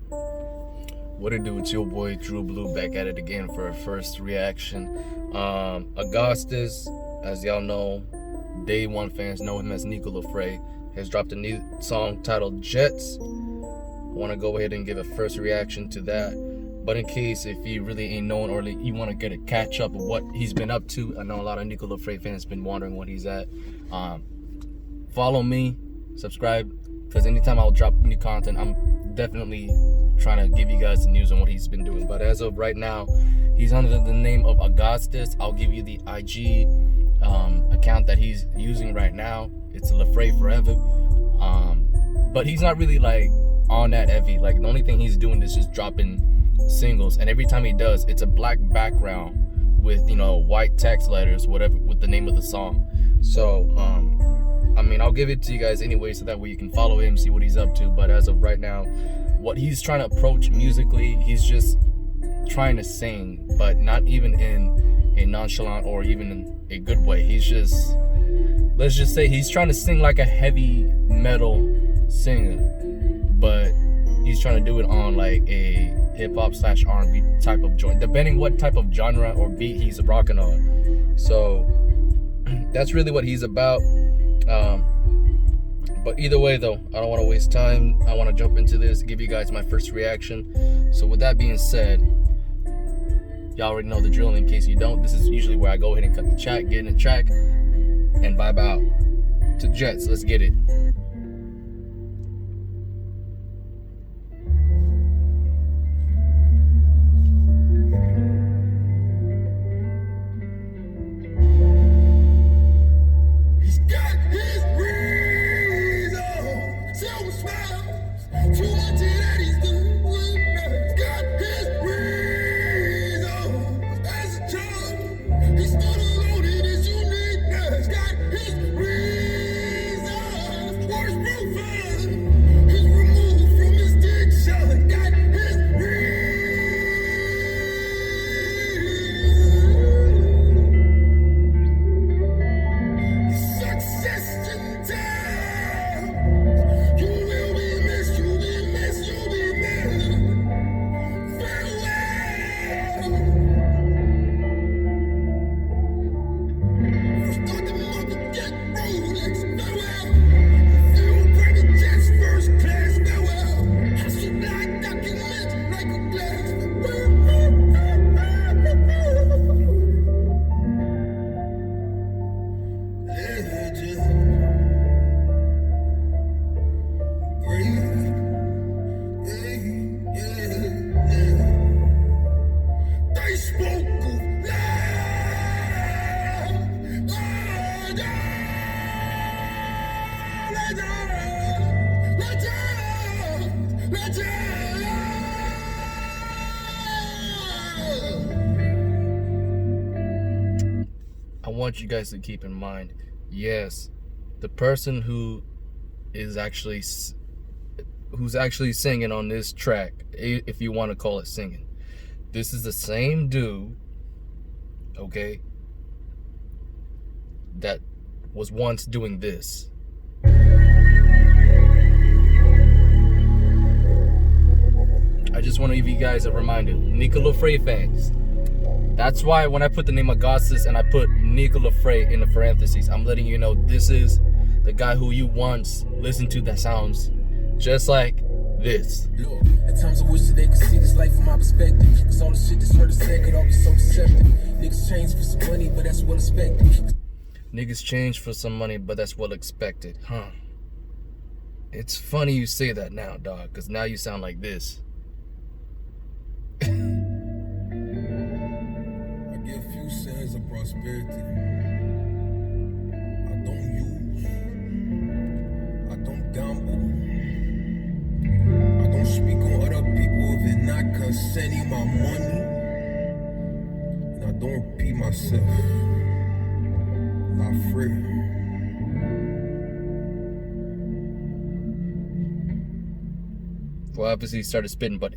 What it do? It's your boy Drew Blue back at it again for our first reaction. Augustus, as y'all know, Day One fans know him as Nikko Lafre, has dropped a new song titled Jets. I want to go ahead and give a first reaction to that. But in case if you really ain't known or you want to get a catch up of what he's been up to, I know a lot of Nikko Lafre fans been wondering what he's at. Follow me, subscribe, because anytime I'll drop new content, I'm definitely trying to give you guys the news on what he's been doing. But as of right now, he's under the name of Augustus. I'll give you the IG account that he's using right now. It's Lafre Forever. But he's not really like on that heavy. Like the only thing he's doing is just dropping singles, and every time he does, it's a black background with, you know, white text letters, whatever, with the name of the song. So I mean, I'll give it to you guys anyway, so that way you can follow him, see what he's up to. But as of right now, what he's trying to approach musically, he's just trying to sing, but not even in a nonchalant or even in a good way. He's just, let's just say he's trying to sing like a heavy metal singer, but he's trying to do it on like a hip-hop / R&B type of joint, depending what type of genre or beat he's rocking on. So that's really what he's about. But either way though, I don't want to waste time. I want to jump into this, give you guys my first reaction. So with that being said, y'all already know the drill. In case you don't, this is usually where I go ahead and cut the chat, get in the track, and vibe out to Jets. Let's get it. I want you guys to keep in mind, yes, the person who's actually singing on this track, if you want to call it singing, this is the same dude, okay, that was once doing this. I just want to give you guys a reminder, Nikko Lafre fans. That's why when I put the name Augustus and I put Nikko Lafre in the parentheses, I'm letting you know this is the guy who you once listened to that sounds just like this. Look, at times I wish that they could see this life from my perspective, cause all the shit that's heard is said could all be so deceptive. Niggas change for some money, but that's well expected. Niggas change for some money, but that's well expected, huh? It's funny you say that now, dog, cause now you sound like this. Of prosperity. I don't use, I don't gamble, I don't speak on other people if it's not concerning my money, and I don't repeat myself. Lafre. Well, obviously he started spitting, but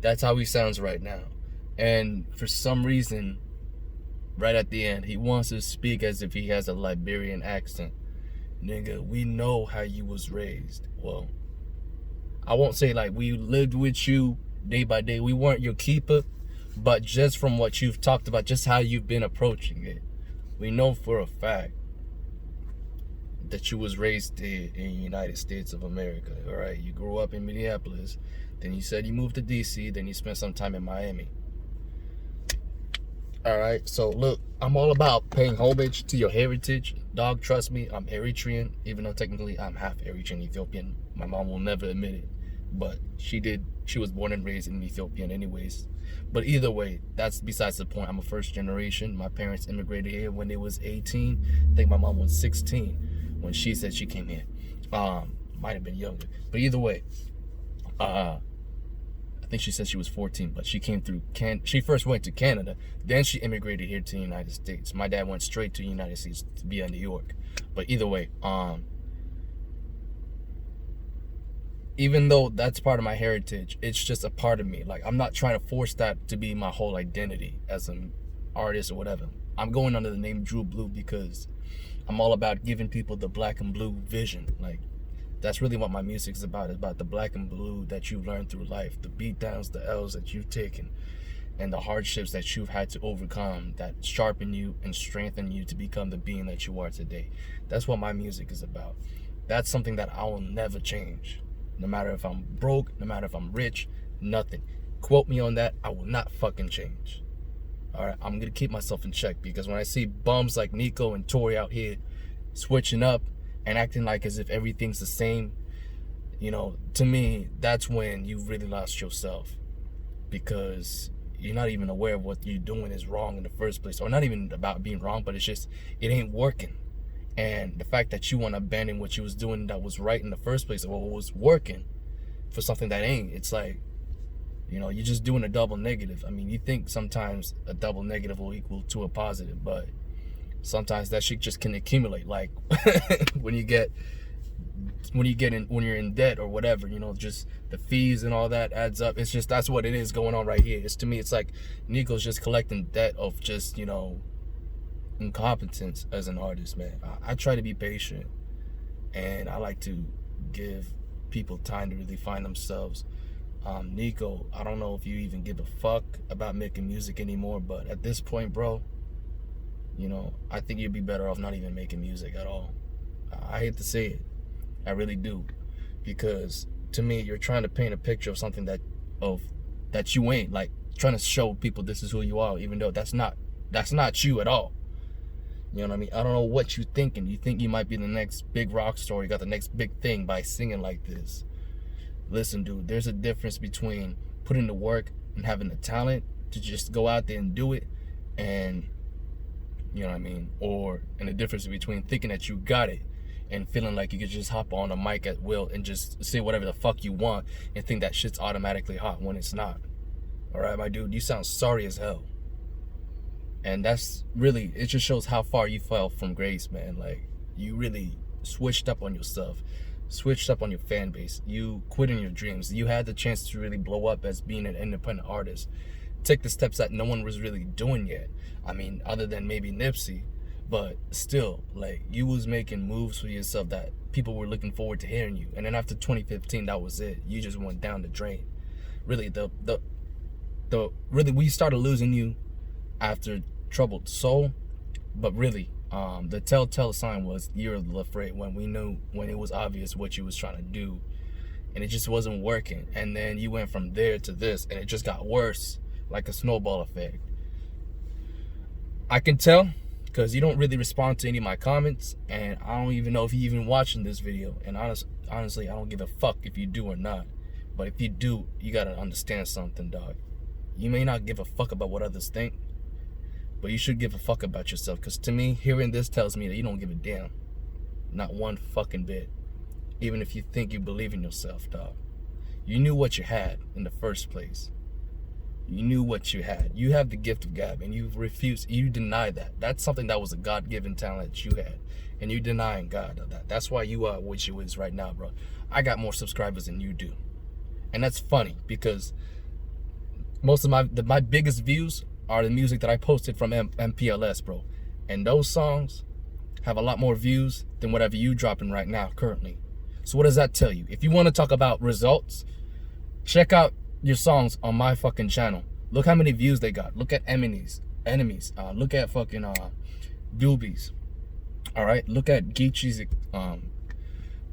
that's how he sounds right now. And for some reason, right at the end, he wants to speak as if he has a Liberian accent. Nigga, we know how you was raised. Well, I won't say like we lived with you day by day. We weren't your keeper, but just from what you've talked about, just how you've been approaching it, we know for a fact that you was raised in the United States of America. All right, you grew up in Minneapolis, then you said you moved to DC, then you spent some time in Miami. All right, so look, I'm all about paying homage to your heritage. Dog, trust me, I'm Eritrean, even though technically I'm half Eritrean Ethiopian. My mom will never admit it, but she was born and raised in Ethiopian anyways. But either way, that's besides the point. I'm a first generation. My parents immigrated here when they was 18. I think my mom was 16 when she said she came here. Might have been younger, but either way, I think she said she was 14, but she came through she first went to Canada, then she immigrated here to the United States. My dad went straight to the United States via New York. But either way, even though that's part of my heritage, it's just a part of me. Like, I'm not trying to force that to be my whole identity as an artist or whatever. I'm going under the name Drew Blue because I'm all about giving people the black and blue vision. Like, that's really what my music is about. It's about the black and blue that you've learned through life, the beatdowns, the L's that you've taken, and the hardships that you've had to overcome that sharpen you and strengthen you to become the being that you are today. That's what my music is about. That's something that I will never change. No matter if I'm broke, no matter if I'm rich, nothing. Quote me on that, I will not fucking change. Alright, I'm gonna keep myself in check because when I see bums like Nikko and Tori out here switching up and acting like as if everything's the same, you know, to me, that's when you've really lost yourself, because you're not even aware of what you're doing is wrong in the first place, or not even about being wrong, but it's just, it ain't working. And the fact that you want to abandon what you was doing that was right in the first place, or what was working, for something that ain't, it's like, you know, you're just doing a double negative. I mean, you think sometimes a double negative will equal to a positive, but sometimes that shit just can accumulate. Like when you're in debt or whatever, you know, just the fees and all that adds up. It's just, that's what it is going on right here. It's, to me, it's like Nikko's just collecting debt of just, you know, incompetence as an artist, man. I try to be patient, and I like to give people time to really find themselves. Nikko, I don't know if you even give a fuck about making music anymore, but at this point, bro, you know, I think you'd be better off not even making music at all. I hate to say it, I really do, because to me, you're trying to paint a picture of something that you ain't, like trying to show people this is who you are, even though that's not you at all. You know what I mean? I don't know what you're thinking. You think you might be the next big rock star, you got the next big thing by singing like this. Listen, dude, there's a difference between putting the work and having the talent to just go out there and do it, and, you know what I mean? And the difference between thinking that you got it and feeling like you could just hop on a mic at will and just say whatever the fuck you want and think that shit's automatically hot when it's not. All right, my dude, you sound sorry as hell. And that's really, it just shows how far you fell from grace, man. Like, you really switched up on yourself, switched up on your fan base. You quit on your dreams. You had the chance to really blow up as being an independent artist. Take the steps that no one was really doing yet. I mean, other than maybe Nipsey, but still, like, you was making moves for yourself that people were looking forward to hearing you. And then after 2015, that was it. You just went down the drain. Really, we started losing you after Troubled Soul, but really, the telltale sign was Year of the Lafre, when it was obvious what you was trying to do, and it just wasn't working. And then you went from there to this, and it just got worse, like a snowball effect. I can tell, because you don't really respond to any of my comments, and I don't even know if you're even watching this video, and honestly, I don't give a fuck if you do or not. But if you do, you gotta understand something, dog. You may not give a fuck about what others think, but you should give a fuck about yourself, because to me, hearing this tells me that you don't give a damn. Not one fucking bit. Even if you think you believe in yourself, dog. You knew what you had in the first place. You knew what you had. You have the gift of gab, and you refused. You deny that. That's something that was a God-given talent that you had, and you denying God of that. That's why you are what you is right now, bro. I got more subscribers than you do, and that's funny, because most of my biggest views are the music that I posted from MPLS, bro. And those songs have a lot more views than whatever you dropping right now, currently. So what does that tell you? If you want to talk about results, check out your songs on my fucking channel. Look how many views they got. Look at enemies. Look at fucking Doobies. All right. Look at Geechee's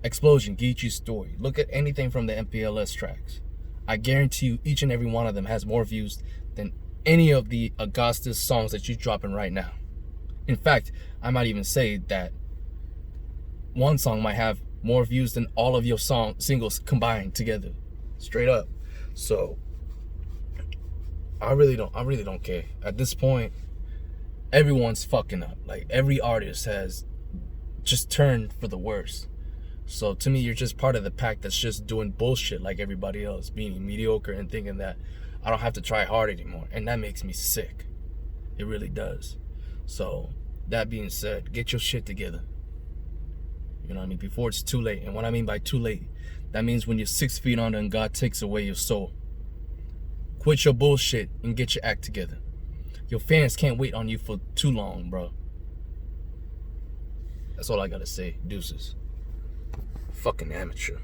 Explosion, Geechee's story. Look at anything from the MPLS tracks. I guarantee you, each and every one of them has more views than any of the Augustus songs that you're dropping right now. In fact, I might even say that one song might have more views than all of your singles combined together. Straight up. So I really don't care. At this point, everyone's fucking up. Like, every artist has just turned for the worse. So to me, you're just part of the pack that's just doing bullshit like everybody else, being mediocre and thinking that I don't have to try hard anymore. And that makes me sick. It really does. So that being said, get your shit together. You know what I mean? Before it's too late. And what I mean by too late, that means when you're 6 feet under and God takes away your soul. Quit your bullshit and get your act together. Your fans can't wait on you for too long, bro. That's all I gotta say. Deuces. Fucking amateur.